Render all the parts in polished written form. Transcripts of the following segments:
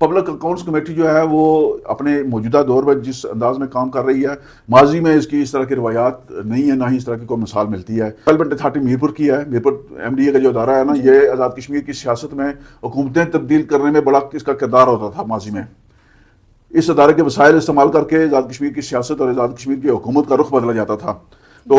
Public accounts committee جو ہے وہ اپنے موجودہ دور میں جس انداز میں کام کر رہی ہے، ماضی میں اس کی اس طرح کی روایات نہیں ہے، نہ ہی اس طرح کی کوئی مثال ملتی ہے۔ ڈیولپمنٹ اتھارٹی میرپور کی ہے، میرپور ایم ڈی اے کا جو ادارہ ہے نا، یہ آزاد کشمیر کی سیاست میں حکومتیں تبدیل کرنے میں بڑا اس کا کردار ہوتا تھا ماضی میں۔ اس ادارے کے وسائل استعمال کر کے آزاد کشمیر کی سیاست اور آزاد کشمیر کی حکومت کا رخ بدلا جاتا تھا۔ تو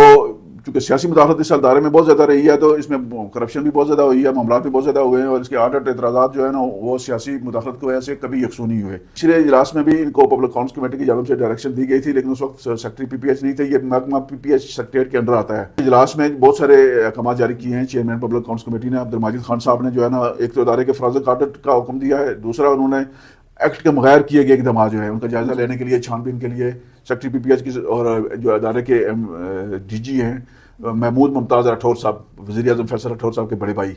چونکہ سیاسی مداخلت اس ادارے میں بہت زیادہ رہی ہے، تو اس میں کرپشن بھی بہت زیادہ ہوئی ہے، معاملات بھی بہت زیادہ ہوئے ہیں، اور اس کے آڈٹ اعتراضات جو ہے نا وہ سیاسی مداخلت کی وجہ سے کبھی یکسو نہیں ہوئے۔ پچھلے اجلاس میں بھی ان کو پبلک اکاؤنٹس کمیٹی کی جانب سے ڈائریکشن دی گئی تھی، لیکن اس وقت سیکرٹری پی پی ایچ نہیں تھے، یہ محکمہ پی پی ایچ سیکریٹریٹ کے انڈر آتا ہے۔ اجلاس میں بہت سارے احکامات جاری کیے ہیں چیئرمین پبلک اکاؤنٹس کمیٹی نے، عبدالماجد خان صاحب نے جو ہے نا، ایک تو ادارے کے فرازق آڈٹ کا حکم دیا ہے، دوسرا انہوں نے ایکٹ کے بغیر کیے گئے اقدامات جو ہے ان کا جائزہ لینے کے لیے، چھان بین کے لیے سیکرٹری پی پی ایچ کی اور جو ادارے کے ڈی جی ہیں محمود ممتاز راٹھور صاحب، وزیر اعظم فیصل راٹھور صاحب کے بڑے بھائی،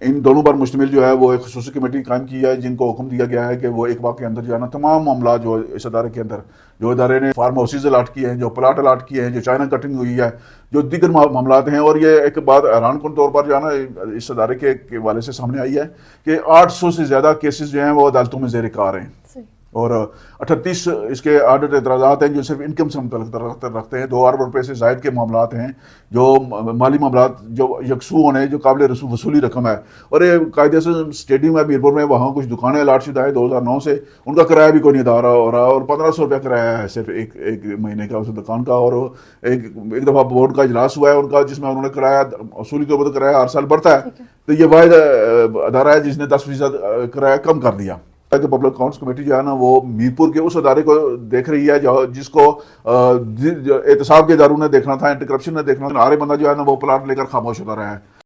ان دونوں پر مشتمل جو ہے وہ ایک خصوصی کمیٹی قائم کی ہے، جن کو حکم دیا گیا ہے کہ وہ ایک ماہ کے اندر جو ہے نا تمام معاملات جو اس ادارے کے اندر، جو ادارے نے فارم ہاؤسز الاٹ کیے ہیں، جو پلاٹ الاٹ کیے ہیں، جو چائنا کٹنگ ہوئی ہے، جو دیگر معاملات ہیں، اور یہ ایک بات حیران کن طور پر جو ہے نا اس ادارے کے حوالے سے سامنے آئی ہے کہ 800 سے زیادہ کیسز جو ہیں وہ عدالتوں میں زیر کار ہیں، اور 38 اس کے آڈٹ اعتراضات ہیں جو صرف انکم سے متعلق رکھتے ہیں، 2 ارب روپے سے زائد کے معاملات ہیں، جو مالی معاملات جو یکسو ہونے، جو قابل وصولی رقم ہے، اور یہ قاعدے سے اسٹیڈیم ہے میرپور میں، وہاں کچھ دکانیں الاٹ شدہ ہیں 2009 سے، ان کا کرایہ بھی کوئی نہیں ادا ہو رہا، اور 1500 روپیہ کرایہ ہے صرف ایک مہینے کا اس دکان کا، اور ایک دفعہ بورڈ کا اجلاس ہوا ہے ان کا، جس میں انہوں نے کرایہ اصولی طور پر کرایہ ہر سال بڑھتا ہے، تو یہ واحد ادارہ ہے جس نے 10% کرایہ کم کر دیا۔ کہ پبلک اکاؤنٹس کمیٹی جو ہے نا وہ میرپور کے اس ادارے کو دیکھ رہی ہے جس کو احتساب کے اداروں نے دیکھنا تھا، اینٹی کرپشن نے دیکھنا تھا، ہر بندہ جو ہے نا وہ پلاٹ لے کر خاموش ہوتا رہا ہے۔